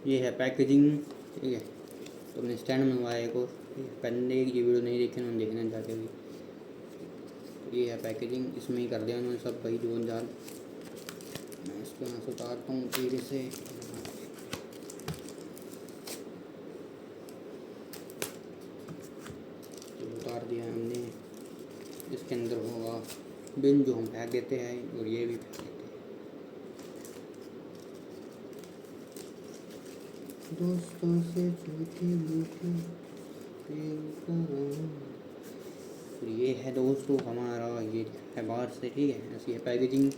ये है पैकेजिंग, ठीक है। तो मैंने स्टैंड मंगवाया एक और, पहले ये वीडियो नहीं देखी उन्होंने, देखना जाके भी। ये है पैकेजिंग, इसमें ही कर दिया उन्होंने सब भाई जोन जाल। मैं इसको यहाँ से उतारता हूँ धीरे से। तो उतार दिया हमने। इसके अंदर होगा बिन जो हम फेंक देते हैं, और ये भी फेंक देते हैं। दोस्तों से झूठी मूठी ये है दोस्तों हमारा, ये है बाहर से, ठीक है। ऐसी है पैकेजिंग,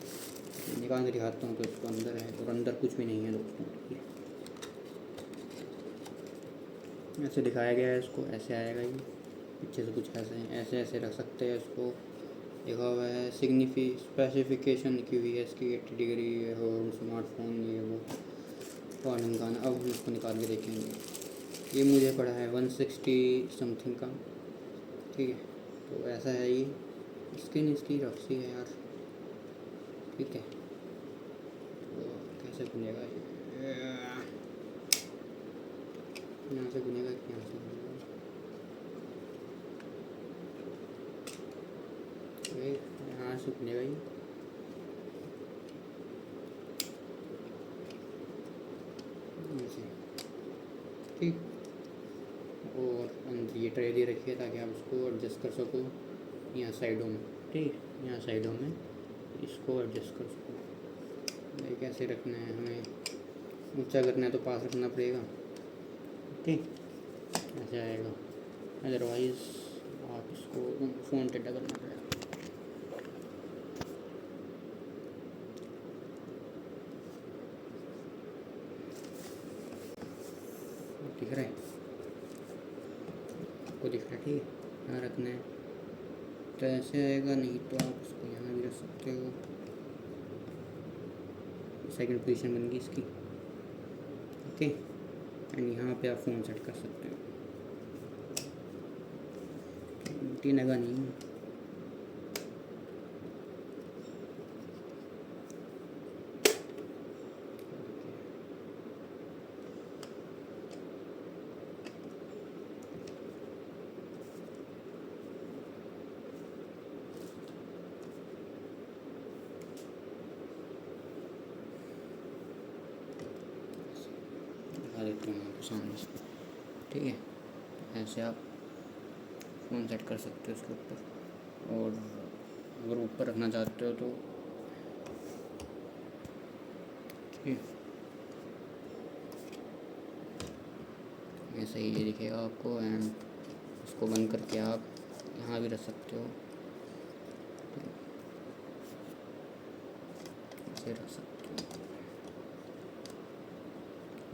निकाल के दिखाता हूँ। तो इसको अंदर है, और अंदर कुछ भी नहीं है दोस्तों, ठीक है। ऐसे दिखाया गया है इसको, ऐसे आएगा ये। पीछे से कुछ ऐसे ऐसे ऐसे रख सकते हैं इसको। लिखा हुआ है स्पेसिफिकेशन की हुई है इसकी 80 डिग्री होम स्मार्टफोन, ये वो कॉर्निंग का। अब हम इसको निकाल के देखेंगे। ये मुझे पड़ा है 160 समथिंग का, ठीक है। तो ऐसा है ये। स्किन इसकी रफसी है यार, ठीक है। तो कैसे खुलेगा ये, यहाँ से खुलेगा कि यहाँ से खुलेगा? यहाँ से खुलेगा ये। ऐसे, ठीक। और अंदर ये ट्रे दे रखी है ताकि आप उसको एडजस्ट कर सको यहाँ साइडों में, ठीक। यहाँ साइडों में इसको एडजस्ट कर सको। ये कैसे रखना है, हमें ऊंचा करना है तो पास रखना पड़ेगा, ठीक। ऐसे आएगा, अदरवाइज़ आप इसको फ़ोन टेढ़ा करना पड़ेगा। दिख रहा है आपको, दिख रहा है, ठीक है। यहाँ रखना है तो ऐसे आएगा, नहीं तो आप उसको यहाँ भी रख सकते हो। सेकंड पोजीशन बन गई इसकी, ओके। एंड यहाँ पे आप फ़ोन सेट कर सकते हो। टीनेगा नहीं, दिखा देता हूँ आपको सामने से, ठीक है। ऐसे आप फ़ोन सेट कर सकते हो उसके ऊपर। और अगर ऊपर रखना चाहते हो तो ठीक, ऐसे ही ये दिखेगा आपको। एंड इसको बंद करके आप यहाँ भी रख सकते हो, ऐसे रख सकते हो,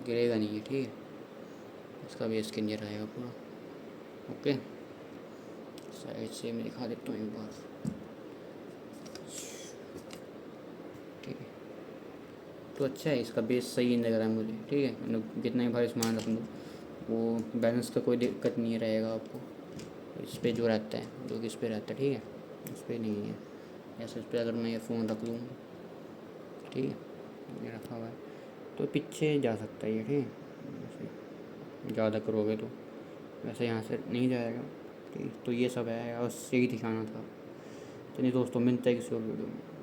गिरेगा नहीं है, ठीक है। इसका भी स्किन ये रहेगा पूरा, ओके। साइड से मैं दिखा देता हूँ एक बार, ठीक है। तो अच्छा है, इसका बेस सही लग रहा है मुझे, ठीक है। मतलब कितना ही भारी सामान रख लूँ वो बैलेंस का कोई दिक्कत नहीं रहेगा आपको। इस पर जो रहता है, जो कि इस पर रहता है, ठीक है, इस पर नहीं है। ऐसे इस पर अगर मैं ये फ़ोन रख लूँ, ठीक है, ये रखा हुआ है तो पीछे जा सकता है ये, ठीक है। ज़्यादा करोगे तो वैसे यहाँ से नहीं जाएगा, ठीक। तो ये सब है, और सही दिखाना था। चलिए दोस्तों, मिलते हैं किसी और वीडियो में।